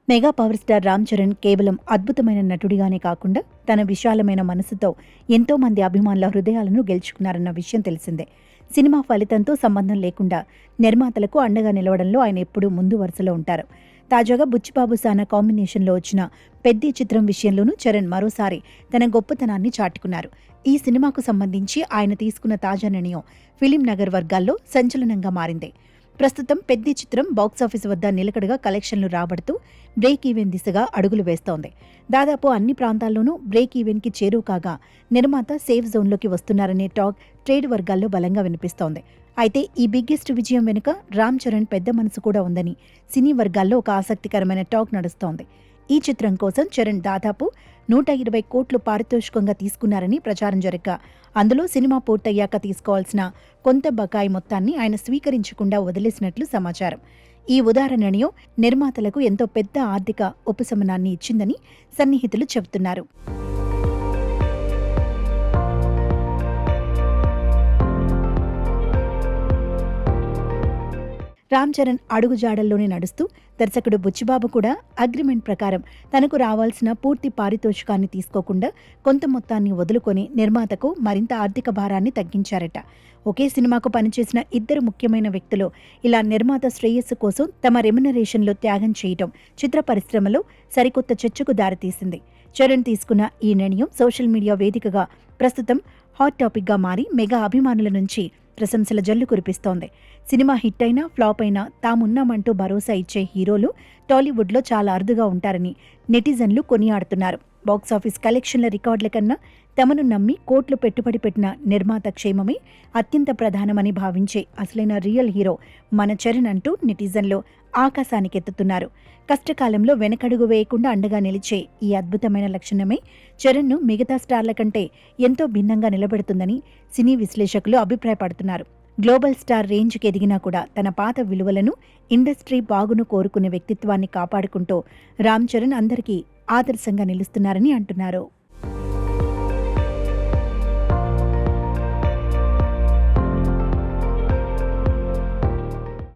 Mega power star Ram Charan కేవలం అద్భుతమైన నటుడిగానే కాకుండా తన విశాలమైన మనసుతో ఎంతో మంది అభిమానుల హృదయాలను గెలుచుకున్నారన్న విషయం తెలిసిందే. సినిమా ఫలితంతో సంబంధం లేకుండా నిర్మాతలకు అండగా నిలవడంలో ఆయన ఎప్పుడూ ముందు వరుసలో ఉంటారు. తాజాగా బుచ్చిబాబు సానా కాంబినేషన్లో వచ్చిన పెద్ది చిత్రం విషయంలోనూ చరణ్ మరోసారి తన గొప్పతనాన్ని చాటుకున్నారు. ఈ సినిమాకు సంబంధించి ఆయన తీసుకున్న తాజా నిర్ణయం ఫిలిం నగర్ వర్గాల్లో సంచలనంగా మారింది. ప్రస్తుతం పెద్ది చిత్రం బాక్సాఫీస్ వద్ద నిలకడగా కలెక్షన్లు రాబడుతూ బ్రేక్ ఈవెన్ దిశగా అడుగులు వేస్తోంది. దాదాపు అన్ని ప్రాంతాల్లోనూ బ్రేక్ ఈవెన్కి చేరువ కాగా నిర్మాత సేఫ్ జోన్లోకి వస్తున్నారనే టాక్ ట్రేడ్ వర్గాల్లో బలంగా వినిపిస్తోంది. అయితే ఈ బిగ్గెస్ట్ విజయం వెనుక రామ్ చరణ్ పెద్ద మనసు కూడా ఉందని సినీ వర్గాల్లో ఒక ఆసక్తికరమైన టాక్ నడుస్తోంది. ఈ చిత్రం కోసం చరణ్ దాదాపు 120 కోట్లు పారితోషికంగా తీసుకున్నారని ప్రచారం జరగ్గా అందులో సినిమా పూర్తయ్యాక తీసుకోవాల్సిన కొంత బకాయి మొత్తాన్ని ఆయన స్వీకరించకుండా వదిలేసినట్లు సమాచారం. ఈ ఉదార నిర్ణయం నిర్మాతలకు ఎంతో పెద్ద ఆర్థిక ఉపశమనాన్ని ఇచ్చిందని సన్నిహితులు చెబుతున్నారు. రామ్ చరణ్ అడుగుజాడల్లోనే నడుస్తూ దర్శకుడు బుచ్చిబాబు కూడా అగ్రిమెంట్ ప్రకారం తనకు రావాల్సిన పూర్తి పారితోషికాన్ని తీసుకోకుండా కొంత మొత్తాన్ని వదులుకొని నిర్మాతకు మరింత ఆర్థిక భారాన్ని తగ్గించారట. ఒకే సినిమాకు పనిచేసిన ఇద్దరు ముఖ్యమైన వ్యక్తులు ఇలా నిర్మాత శ్రేయస్సు కోసం తమ రెమ్యునరేషన్లో త్యాగం చేయటం చిత్ర పరిశ్రమలో సరికొత్త చర్చకు దారితీసింది. చరణ్ తీసుకున్న ఈ నిర్ణయం సోషల్ మీడియా వేదికగా ప్రస్తుతం హాట్ టాపిక్గా మారి మెగా అభిమానుల నుంచి ప్రశంసల జల్లు కురిపిస్తోంది. సినిమా హిట్ అయినా ఫ్లాప్ అయినా తామున్నామంటూ భరోసా ఇచ్చే హీరోలు టాలీవుడ్లో చాలా అరుదుగా ఉంటారని నెటిజన్లు కొనియాడుతున్నారు. బాక్సాఫీస్ కలెక్షన్ల రికార్డుల కన్నా తమను నమ్మి కోట్లు పెట్టుబడి పెట్టిన నిర్మాత క్షేమమే అత్యంత ప్రధానమని భావించే అసలైన రియల్ హీరో మన చరణ్ అంటూ నెటిజన్లు ఆకాశానికెత్తుతున్నారు. కష్టకాలంలో వెనకడుగు వేయకుండా అండగా నిలిచే ఈ అద్భుతమైన లక్షణమే చరణ్ను మిగతా స్టార్ల కంటే ఎంతో భిన్నంగా నిలబెడుతుందని సినీ విశ్లేషకులు అభిప్రాయపడుతున్నారు. గ్లోబల్ స్టార్ రేంజ్కి ఎదిగినా కూడా తన పాత విలువలను, ఇండస్ట్రీ బాగును కోరుకునే వ్యక్తిత్వాన్ని కాపాడుకుంటూ రామ్ చరణ్ అందరికీ ఆదర్శంగా నిలుస్తున్నారని అంటున్నారు.